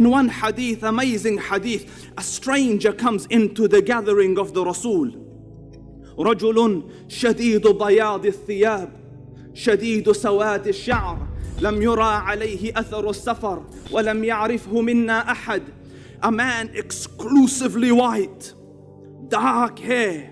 In one hadith, amazing hadith, a stranger comes into the gathering of the Rasul. رجل شديد بياض الثياب شديد سواد الشعر لم يرى عليه أثر السفر ولم يعرفه منا أحد. A man exclusively white, dark hair,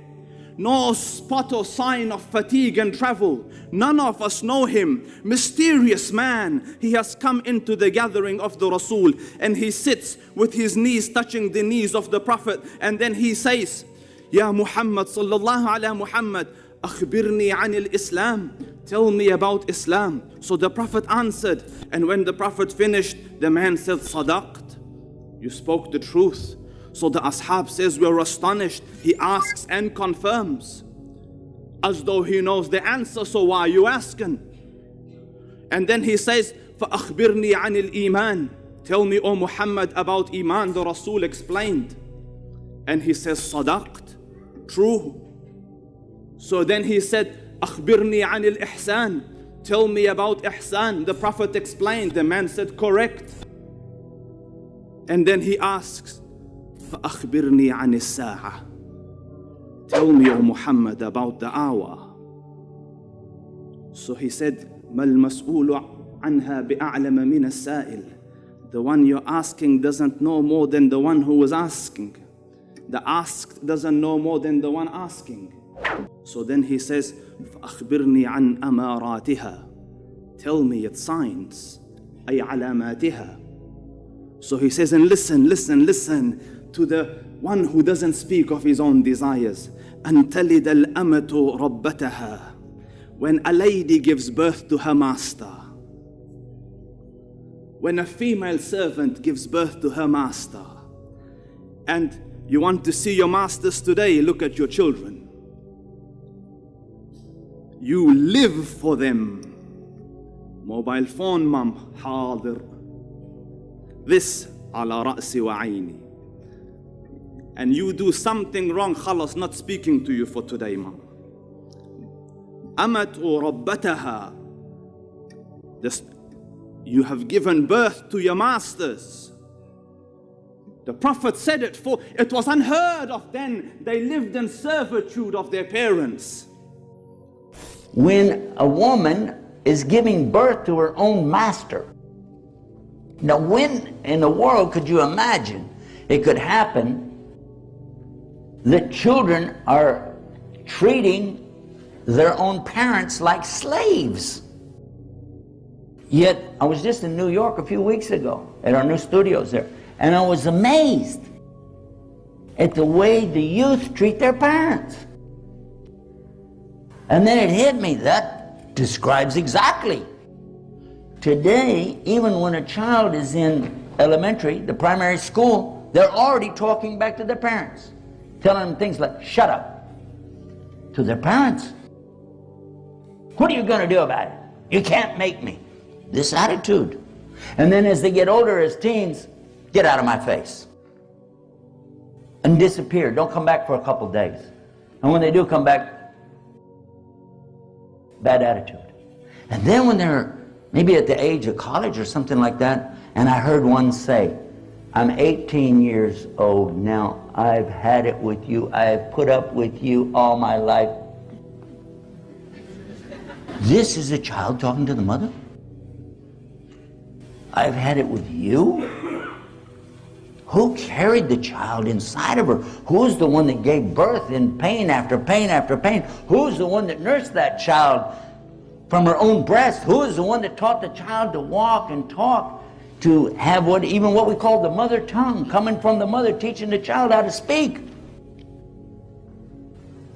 no spot or sign of fatigue and travel. None of us know him. Mysterious man. He has come into the gathering of the Rasul, and he sits with his knees touching the knees of the Prophet, and then he says, Ya Muhammad sallallahu ala Muhammad, akhbirni anil Islam. Tell me about Islam. So the Prophet answered, and when the Prophet finished, the man said, Sadaqt. You spoke the truth. So the ashab says, we are astonished. He asks and confirms, as though he knows the answer, so why are you asking? And then he says, فَأَخْبِرْنِي عَنِ الْإِيمَانِ. Tell me, O Muhammad, about Iman. The Rasul explained. And he says, Sadaqt. True. So then he said, أَخْبِرْنِي عَنِ الْإِحْسَانِ. Tell me about Ihsan. The Prophet explained. The man said, correct. And then he asks, فَأَخْبِرْنِي عَنِ السَّاعَةِ. Tell me, O Muhammad, about the hour. So he said, مَا الْمَسْئُولُ عَنْهَا بِأَعْلَمَ مِنَ السَّائِلِ. The one you're asking doesn't know more than the one who was asking. The asked doesn't know more than the one asking. So then he says, فَأَخْبِرْنِي عَنْ أَمَارَاتِهَا. Tell me its signs, أي علاماتها. So he says, and listen to the one who doesn't speak of his own desires. أن تلد الأمة ربتها. When a lady gives birth to her master. When a female servant gives birth to her master. And you want to see your masters today, look at your children. You live for them. Mobile phone, mom, حاضر. This على رأسي وعيني. And you do something wrong, خلاص, not speaking to you for today, mom. أمت ربتها. You have given birth to your masters. The Prophet said it, for it was unheard of then. They lived in servitude of their parents. When a woman is giving birth to her own master. Now, when in the world could you imagine it could happen that children are treating their own parents like slaves? Yet, I was just in New York a few weeks ago at our new studios there, and I was amazed at the way the youth treat their parents. And then it hit me, that describes exactly. Today, even when a child is in elementary, the primary school, they're already talking back to their parents, telling them things like, shut up, to their parents. What are you going to do about it? You can't make me. This attitude. And then as they get older, as teens, get out of my face. And disappear. Don't come back for a couple days. And when they do come back, bad attitude. And then when they're maybe at the age of college or something like that, and I heard one say, I'm 18 years old now. I've had it with you. I've put up with you all my life. This is a child talking to the mother? I've had it with you? Who carried the child inside of her? Who's the one that gave birth in pain after pain after pain? Who's the one that nursed that child from her own breast? Who is the one that taught the child to walk and talk, to have what we call the mother tongue, coming from the mother, teaching the child how to speak?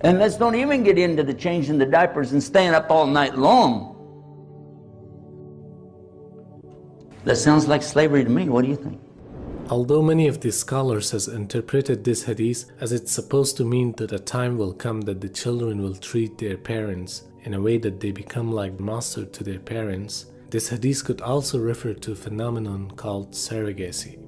And let's don't even get into the changing the diapers and staying up all night long. That sounds like slavery to me. What do you think? Although many of these scholars has interpreted this hadith as it's supposed to mean that a time will come that the children will treat their parents in a way that they become like master to their parents, this hadith could also refer to a phenomenon called surrogacy.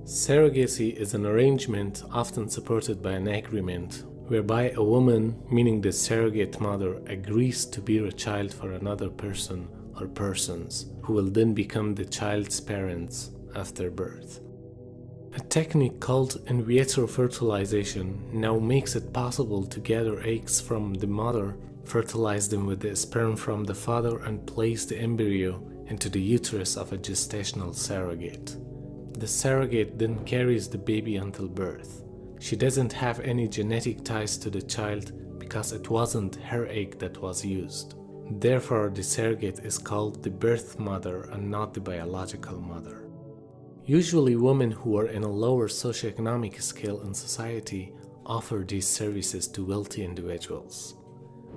Surrogacy is an arrangement often supported by an agreement whereby a woman, meaning the surrogate mother, agrees to bear a child for another person or persons who will then become the child's parents after birth. A technique called in vitro fertilization now makes it possible to gather eggs from the mother, fertilize them with the sperm from the father, and place the embryo into the uterus of a gestational surrogate. The surrogate then carries the baby until birth. She doesn't have any genetic ties to the child because it wasn't her egg that was used. Therefore, the surrogate is called the birth mother and not the biological mother. Usually, women who are in a lower socioeconomic scale in society offer these services to wealthy individuals.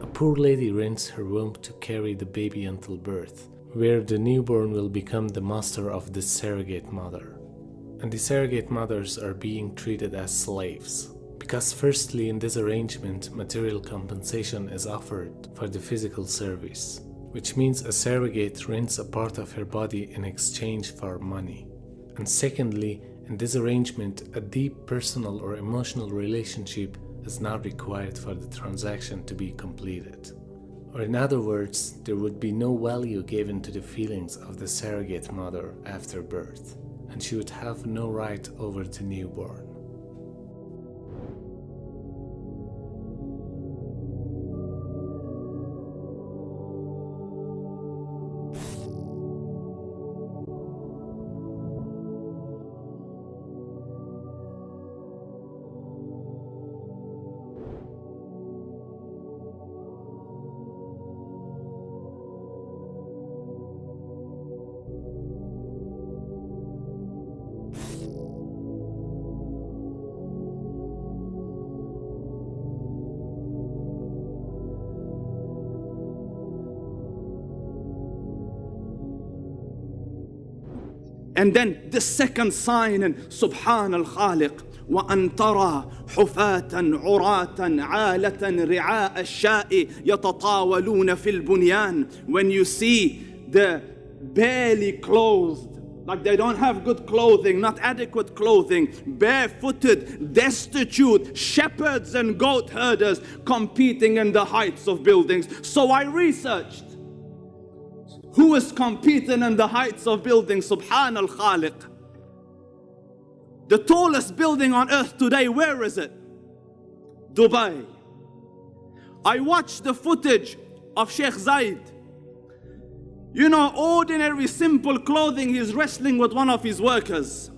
A poor lady rents her womb to carry the baby until birth, where the newborn will become the master of this surrogate mother. And the surrogate mothers are being treated as slaves, because firstly, in this arrangement, material compensation is offered for the physical service, which means a surrogate rents a part of her body in exchange for money. And secondly, in this arrangement, a deep personal or emotional relationship is not required for the transaction to be completed. Or in other words, there would be no value given to the feelings of the surrogate mother after birth, and she would have no right over the newborn. And then the second sign, and Subhan al-Khaliq, وأن ترى حفاة عراة عالة رعاء الشاء يتطاولون في البنيان. When you see the barely clothed, like they don't have good clothing, not adequate clothing, barefooted, destitute shepherds and goat herders competing in the heights of buildings. So I researched who is competing in the heights of buildings. Subhan al-Khaliq. The tallest building on earth today, where is it? Dubai. I watched the footage of Sheikh Zayed. You know, ordinary simple clothing, he's wrestling with one of his workers.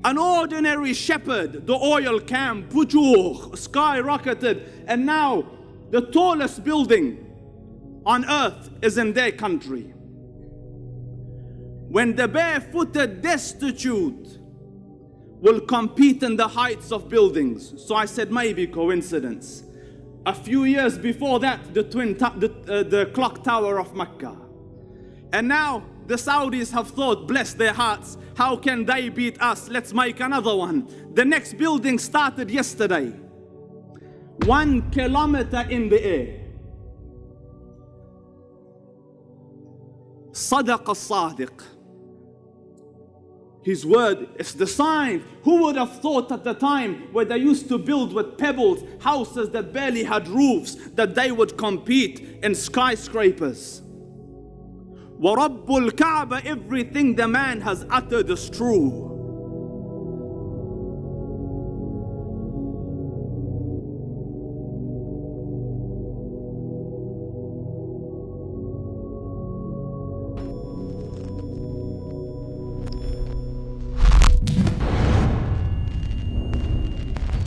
An ordinary shepherd, the oil camp, Pujuh, skyrocketed, and now the tallest building on earth is in their country. When the barefooted destitute will compete in the heights of buildings. So I said maybe coincidence. A few years before that, the clock tower of Mecca. And now the Saudis have thought, bless their hearts, how can they beat us? Let's make another one. The next building started yesterday. 1 kilometer in the air. Sadaq al-Sadiq. His word is the sign. Who would have thought at the time where they used to build with pebbles, houses that barely had roofs, that they would compete in skyscrapers? وَرَبُّ الْكَعْبَ, everything the man has uttered is true.